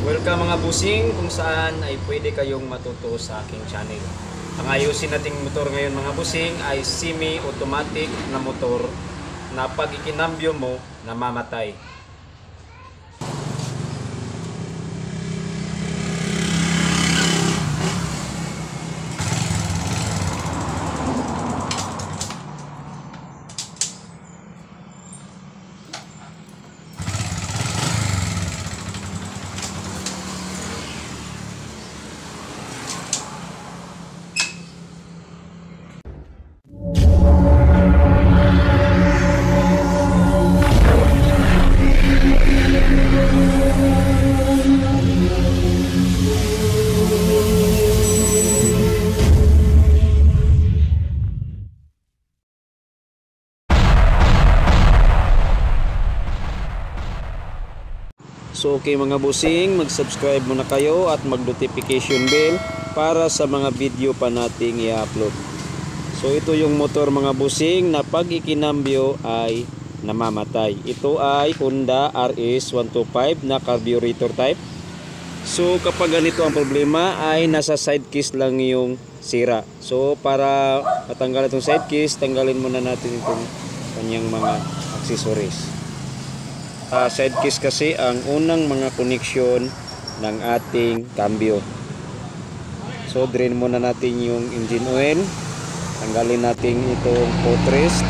Welcome mga busing kung saan ay pwede kayong matuto sa aking channel. Ang ayusin nating motor ngayon mga busing ay semi-automatic na motor na pag ikinambyo mo, namamatay. So okay mga busing, mag-subscribe muna kayo at mag-notification bell para sa mga video pa nating i-upload. So ito yung motor mga busing na pag ikinambyo ay namamatay. Ito ay Honda RS125 na carburetor type. So kapag ganito ang problema ay nasa side case lang yung sira. So para matanggal itong side case, tanggalin muna natin itong kanyang mga accessories. Side case kasi ang unang mga connection ng ating cambio. So drain muna natin yung engine oil. Tanggalin natin itong footrest.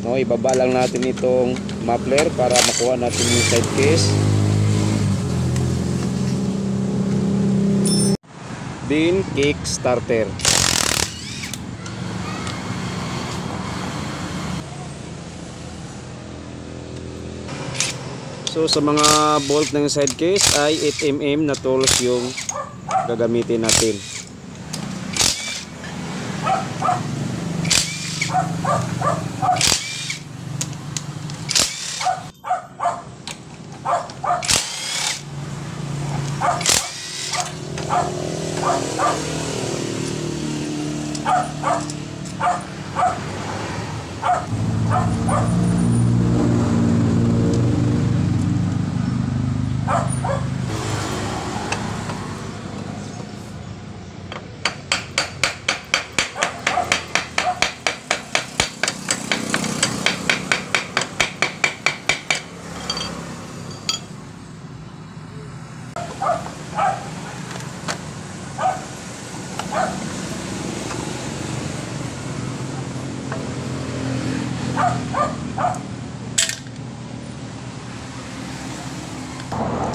No, ibaba lang natin itong muffler para makuha natin yung side case. Then kick starter. So sa mga bolt ng side case ay 8mm na tools yung gagamitin natin.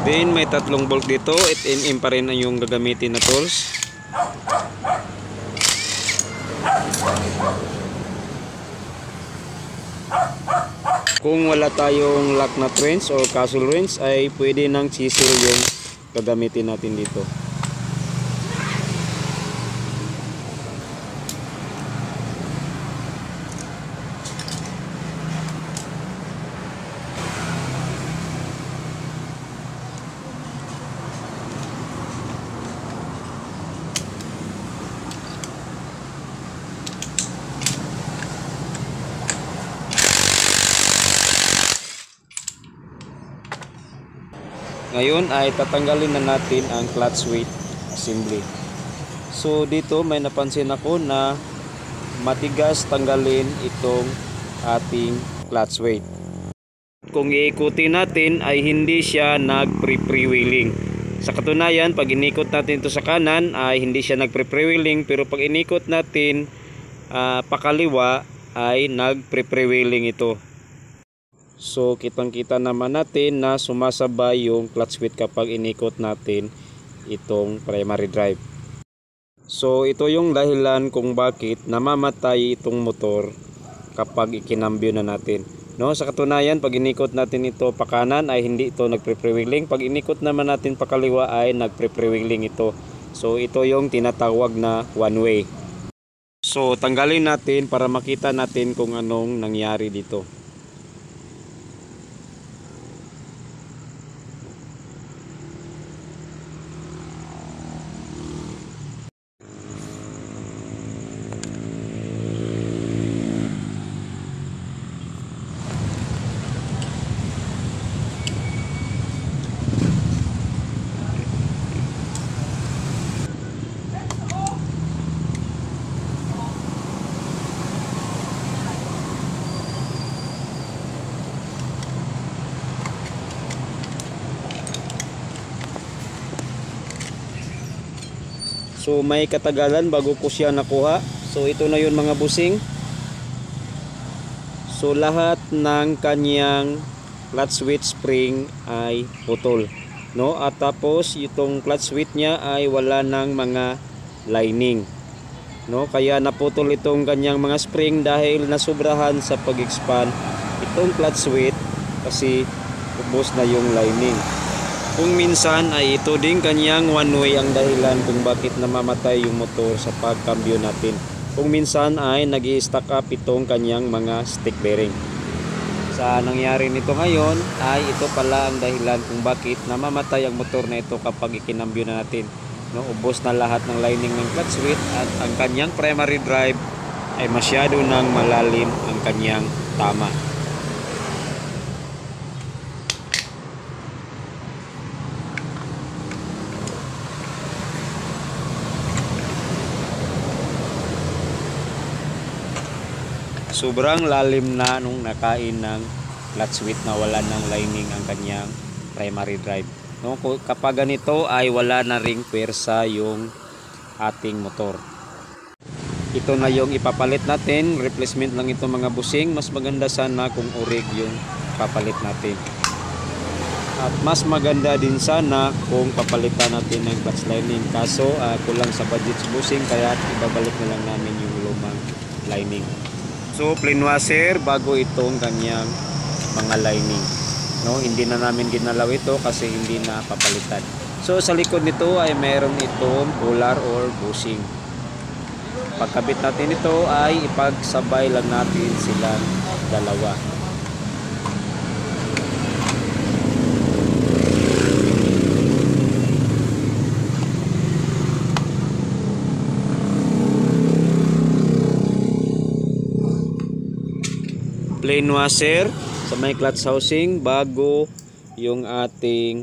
Then may tatlong bolt dito, 8mm pa rin ang yung gagamitin na tools. Kung wala tayong lock nut wrench or castle wrench ay pwede ng chisel yung gagamitin natin dito. Ngayon ay tatanggalin na natin ang clutch weight assembly. So dito may napansin ako na matigas tanggalin itong ating clutch weight. Kung iikutin natin ay hindi siya nag-pre-freewheeling. Sa katunayan, pag inikot natin ito sa kanan ay hindi siya nag-pre-freewheeling, pero pag inikot natin pakaliwa ay nag-pre-freewheeling ito. So kitang-kita naman natin na sumasabay yung clutch weight kapag inikot natin itong primary drive. So ito yung dahilan kung bakit namamatay itong motor kapag ikinambyo na natin. No, sa katunayan, pag inikot natin ito pa kanan ay hindi ito nagpre-freewheeling. Pag inikot naman natin pa kaliwa ay nagpre-freewheeling ito. So ito yung tinatawag na one way. So tanggalin natin para makita natin kung anong nangyari dito. So may katagalan bago ko siya nakuha. So ito na yun mga busing. So lahat ng kanyang clutch switch spring ay putol, no? At tapos itong clutch switch niya ay wala ng mga lining, no? Kaya naputol itong kanyang mga spring dahil nasubrahan sa pag-expand itong clutch switch kasi ubos na yung lining. Kung minsan ay ito din kanyang one way ang dahilan kung bakit namamatay yung motor sa pagkambyo natin. Kung minsan ay nag-i-stack up itong kanyang mga stick bearing. Sa nangyari nito ngayon ay ito pala ang dahilan kung bakit namamatay ang motor na ito kapag ikinambyo na natin, no? Ubos na lahat ng lining ng clutch switch at ang kanyang primary drive ay masyado nang malalim ang kanyang tama. Sobrang lalim na nung nakain ng clutch switch na wala ng lining ang kanyang primary drive, no? Kapag ganito ay wala na ring pwersa yung ating motor. Ito na yung ipapalit natin, replacement lang ito mga busing. Mas maganda sana kung orig yung papalit natin. At mas maganda din sana kung papalitan natin ng clutch lining. Kaso kulang sa budget busing kaya ibabalik na lang namin yung lumang lining. So plain washer bago itong kanyang mga lining, no? Hindi na namin ginalaw ito kasi hindi na papalitan. So sa likod nito ay meron itong puller or bushing. Pagkabit natin ito ay ipagsabay lang natin silang dalawa. Plain washer sa may clutch housing bago yung ating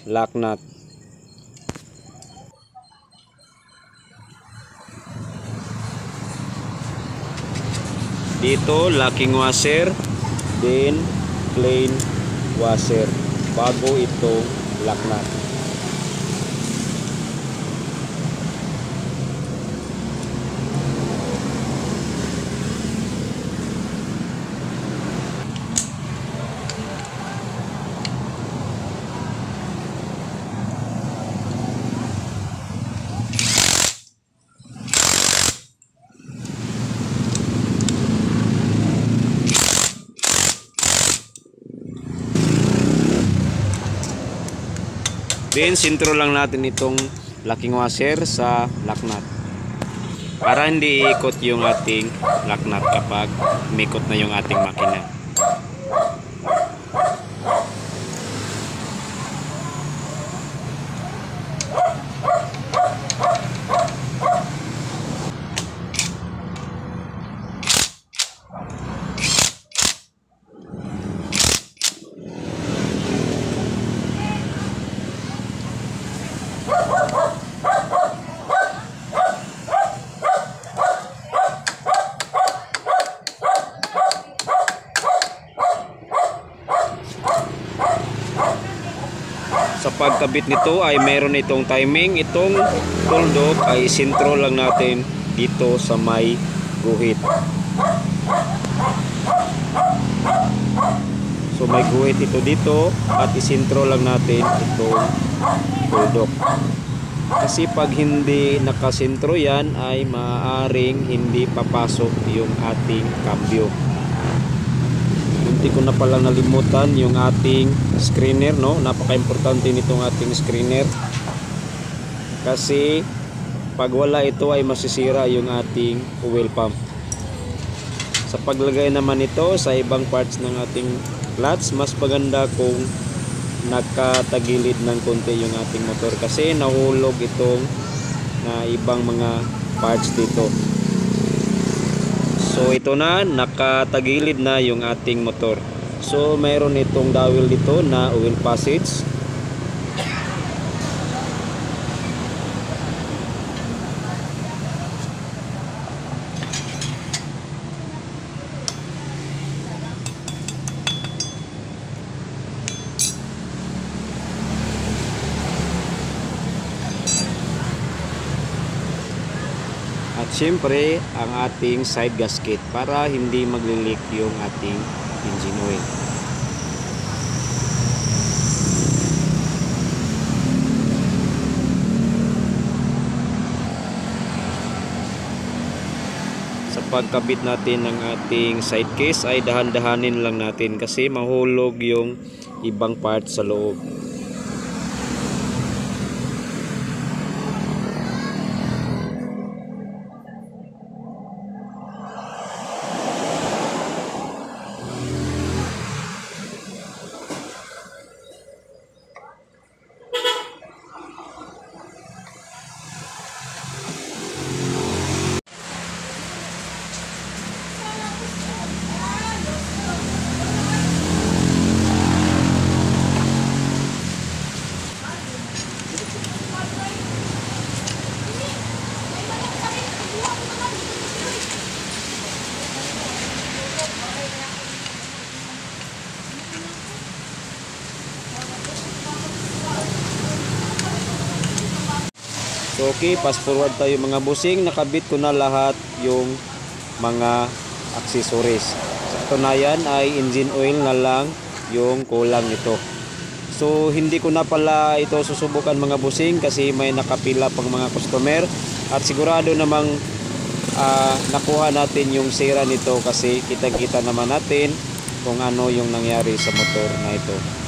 lock nut. Dito locking washer, then plain washer bago itong lock nut. Then sintro lang natin itong locking washer sa lock nut para hindi iikot yung ating lock nut kapag umikot na yung ating makina. Sa pagkabit nito ay meron itong timing. Itong tuldok ay sintro lang natin dito sa may guhit. So may guhit ito dito at isintro lang natin itong tuldok. Kasi pag hindi nakasintro yan ay maaaring hindi papasok yung ating kambyo. Hindi ko na pala nalimutan yung ating screener, no? Napaka-importante nitong ating screener. Kasi pag wala ito ay masisira yung ating oil pump. Sa paglagay naman ito sa ibang parts ng ating clutch, mas maganda kung nakatagilid ng konti yung ating motor kasi nahulog itong ibang mga parts dito. So ito na, nakatagilid na yung ating motor. So mayroon itong dowel dito na oil passage. syempre ang ating side gasket para hindi maglilik yung ating engine oil. Sa pagkabit natin ng ating side case ay dahan-dahanin lang natin kasi mahulog yung ibang part sa loob. So okay, fast forward tayo mga bossing. Nakabit ko na lahat yung mga accessories. Sa katunayan ay engine oil na lang yung kulang nito. So hindi ko na pala ito susubukan mga bossing kasi may nakapila pang mga customer. At sigurado namang nakuha natin yung sira nito kasi kitang-kita naman natin kung ano yung nangyari sa motor na ito.